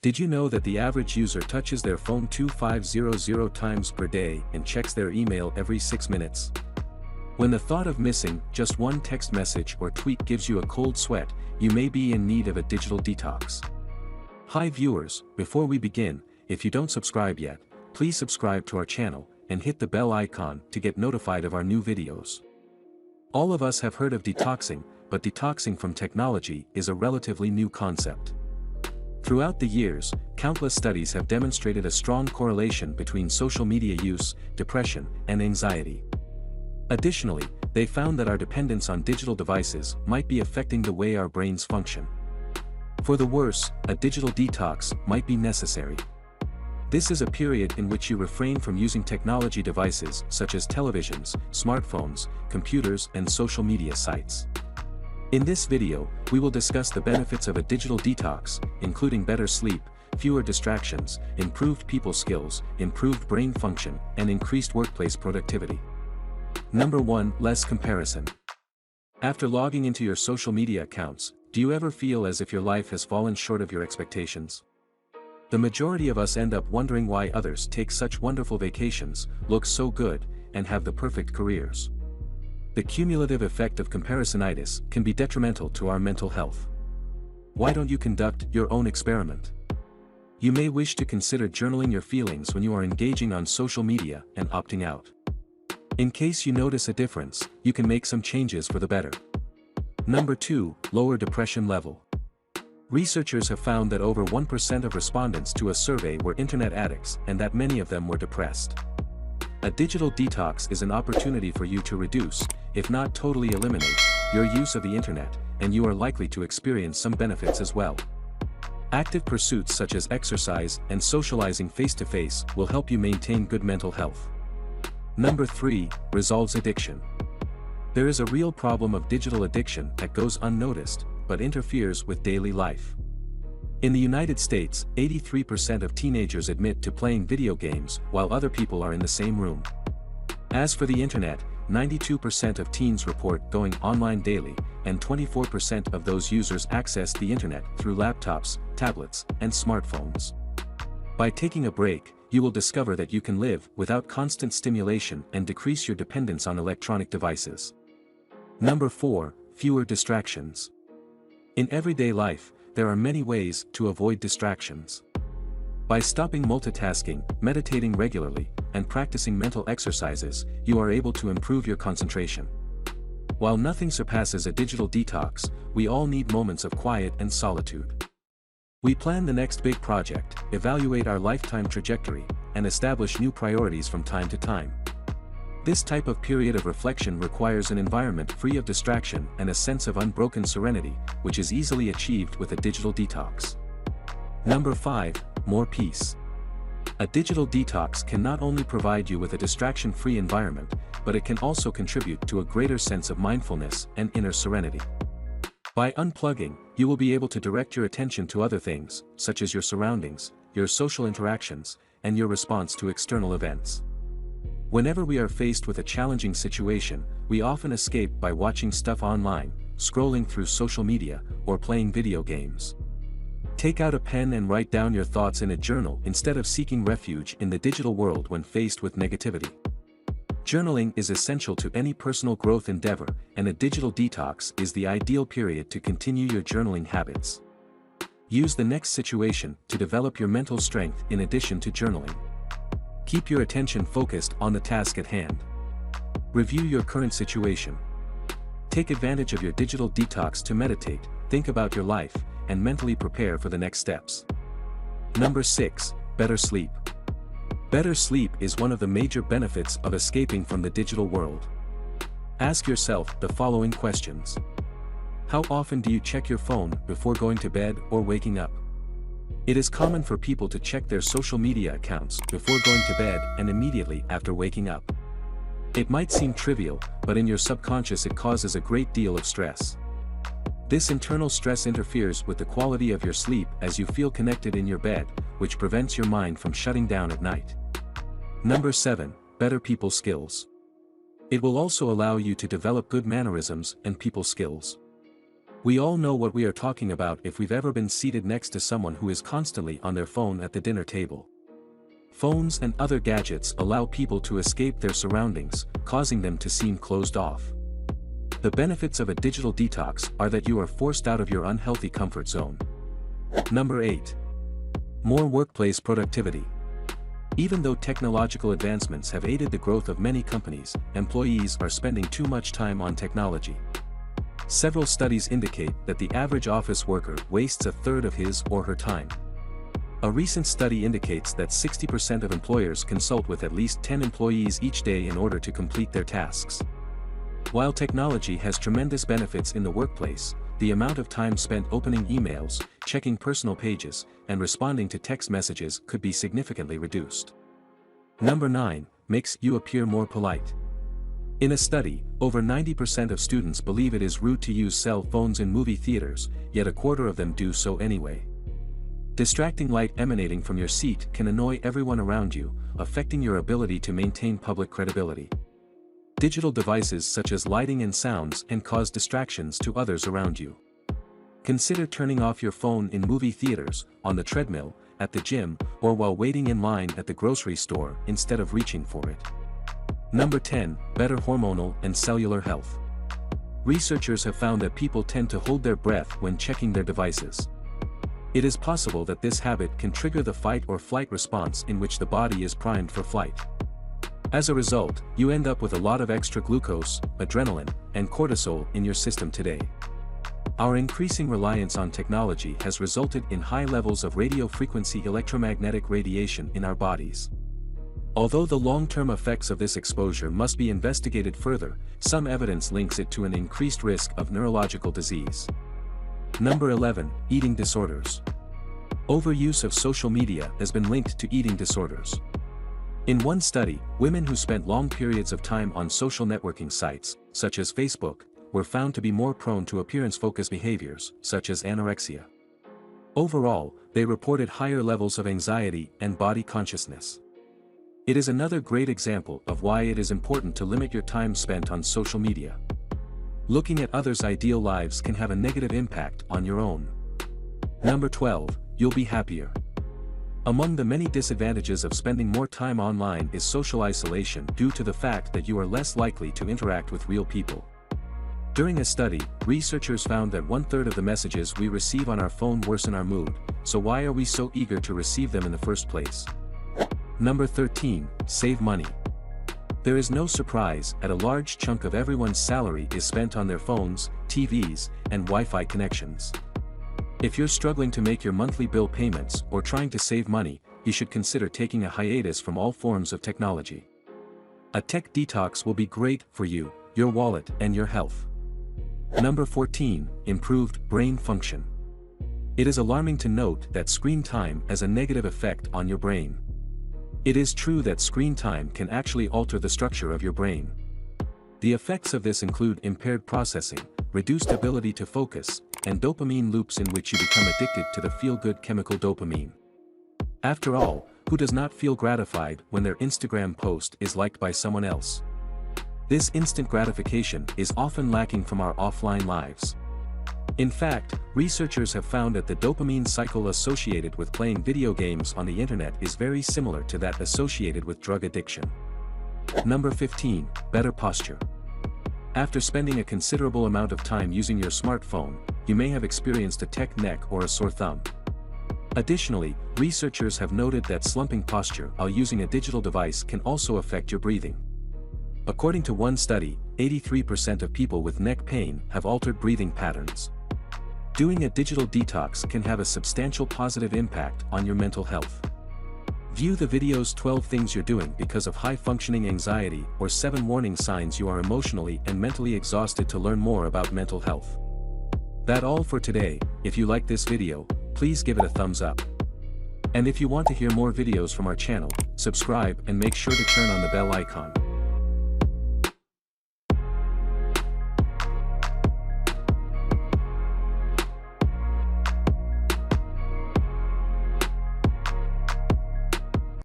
Did you know that the average user touches their phone 2500 times per day and checks their email every 6 minutes? When the thought of missing just one text message or tweet gives you a cold sweat, you may be in need of a digital detox. Hi viewers, before we begin, if you don't subscribe yet, please subscribe to our channel and hit the bell icon to get notified of our new videos. All of us have heard of detoxing, but detoxing from technology is a relatively new concept. Throughout the years, countless studies have demonstrated a strong correlation between social media use, depression, and anxiety. Additionally, they found that our dependence on digital devices might be affecting the way our brains function. For the worse, a digital detox might be necessary. This is a period in which you refrain from using technology devices such as televisions, smartphones, computers, and social media sites. In this video, we will discuss the benefits of a digital detox, including better sleep, fewer distractions, improved people skills, improved brain function, and increased workplace productivity. Number 1. Less comparison. After logging into your social media accounts, do you ever feel as if your life has fallen short of your expectations? The majority of us end up wondering why others take such wonderful vacations, look so good, and have the perfect careers. The cumulative effect of comparisonitis can be detrimental to our mental health. Why don't you conduct your own experiment? You may wish to consider journaling your feelings when you are engaging on social media and opting out. In case you notice a difference, you can make some changes for the better. Number 2. Lower depression level. Researchers have found that over 1% of respondents to a survey were internet addicts and that many of them were depressed. A digital detox is an opportunity for you to reduce, if not totally eliminate, your use of the internet, and you are likely to experience some benefits as well. Active pursuits such as exercise and socializing face-to-face will help you maintain good mental health. Number 3. Resolves addiction. There is a real problem of digital addiction that goes unnoticed, but interferes with daily life. In the United States, 83% of teenagers admit to playing video games while other people are in the same room. As for the internet, 92% of teens report going online daily, and 24% of those users access the internet through laptops, tablets, and smartphones. By taking a break, you will discover that you can live without constant stimulation and decrease your dependence on electronic devices. Number 4. Fewer distractions. In everyday life, there are many ways to avoid distractions. By stopping multitasking, meditating regularly, and practicing mental exercises, you are able to improve your concentration. While nothing surpasses a digital detox, we all need moments of quiet and solitude. We plan the next big project, evaluate our lifetime trajectory, and establish new priorities from time to time. This type of period of reflection requires an environment free of distraction and a sense of unbroken serenity, which is easily achieved with a digital detox. Number 5. More peace. A digital detox can not only provide you with a distraction-free environment, but it can also contribute to a greater sense of mindfulness and inner serenity. By unplugging, you will be able to direct your attention to other things, such as your surroundings, your social interactions, and your response to external events. Whenever we are faced with a challenging situation, we often escape by watching stuff online, scrolling through social media, or playing video games. Take out a pen and write down your thoughts in a journal instead of seeking refuge in the digital world when faced with negativity. Journaling is essential to any personal growth endeavor, and a digital detox is the ideal period to continue your journaling habits. Use the next situation to develop your mental strength in addition to journaling. Keep your attention focused on the task at hand. Review your current situation. Take advantage of your digital detox to meditate, think about your life, and mentally prepare for the next steps. Number 6. Better sleep. Better sleep is one of the major benefits of escaping from the digital world. Ask yourself the following questions. How often do you check your phone before going to bed or waking up? It is common for people to check their social media accounts before going to bed and immediately after waking up. It might seem trivial, but in your subconscious it causes a great deal of stress. This internal stress interferes with the quality of your sleep as you feel connected in your bed, which prevents your mind from shutting down at night. Number 7. Better people skills. It will also allow you to develop good mannerisms and people skills. We all know what we are talking about if we've ever been seated next to someone who is constantly on their phone at the dinner table. Phones and other gadgets allow people to escape their surroundings, causing them to seem closed off. The benefits of a digital detox are that you are forced out of your unhealthy comfort zone. Number 8. More workplace productivity. Even though technological advancements have aided the growth of many companies, employees are spending too much time on technology. Several studies indicate that the average office worker wastes a third of his or her time. A recent study indicates that 60% of employers consult with at least 10 employees each day in order to complete their tasks. While technology has tremendous benefits in the workplace, the amount of time spent opening emails, checking personal pages, and responding to text messages could be significantly reduced. Number 9. Makes you appear more polite. In a study, over 90% of students believe it is rude to use cell phones in movie theaters, yet a quarter of them do so anyway. Distracting light emanating from your seat can annoy everyone around you, affecting your ability to maintain public credibility. Digital devices such as lighting and sounds can cause distractions to others around you. Consider turning off your phone in movie theaters, on the treadmill, at the gym, or while waiting in line at the grocery store instead of reaching for it. Number 10. Better hormonal and cellular health. Researchers have found that people tend to hold their breath when checking their devices. It is possible that this habit can trigger the fight or flight response in which the body is primed for flight. As a result, you end up with a lot of extra glucose, adrenaline, and cortisol in your system today. Our increasing reliance on technology has resulted in high levels of radio-frequency electromagnetic radiation in our bodies. Although the long-term effects of this exposure must be investigated further, some evidence links it to an increased risk of neurological disease. Number 11. Eating disorders. Overuse of social media has been linked to eating disorders. In one study, women who spent long periods of time on social networking sites, such as Facebook, were found to be more prone to appearance-focused behaviors, such as anorexia. Overall, they reported higher levels of anxiety and body consciousness. It is another great example of why it is important to limit your time spent on social media. Looking at others' ideal lives can have a negative impact on your own. Number 12. You'll be happier. Among the many disadvantages of spending more time online is social isolation due to the fact that you are less likely to interact with real people. During a study, researchers found that 1/3 of the messages we receive on our phone worsen our mood, so why are we so eager to receive them in the first place? Number 13. Save money. There is no surprise that a large chunk of everyone's salary is spent on their phones, TVs, and Wi-Fi connections. If you're struggling to make your monthly bill payments or trying to save money, you should consider taking a hiatus from all forms of technology. A tech detox will be great for you, your wallet, and your health. Number 14. Improved brain function. It is alarming to note that screen time has a negative effect on your brain. It is true that screen time can actually alter the structure of your brain. The effects of this include impaired processing, reduced ability to focus, and dopamine loops in which you become addicted to the feel-good chemical dopamine. After all, who does not feel gratified when their Instagram post is liked by someone else? This instant gratification is often lacking from our offline lives. In fact, researchers have found that the dopamine cycle associated with playing video games on the internet is very similar to that associated with drug addiction. Number 15. Better posture. After spending a considerable amount of time using your smartphone, you may have experienced a tech neck or a sore thumb. Additionally, researchers have noted that slumping posture while using a digital device can also affect your breathing. According to one study, 83% of people with neck pain have altered breathing patterns. Doing a digital detox can have a substantial positive impact on your mental health. View the videos 12 Things You're Doing Because of High-Functioning Anxiety or 7 Warning Signs You Are Emotionally and Mentally Exhausted to learn more about mental health. That's all for today. If you like this video, please give it a thumbs up. And if you want to hear more videos from our channel, subscribe and make sure to turn on the bell icon.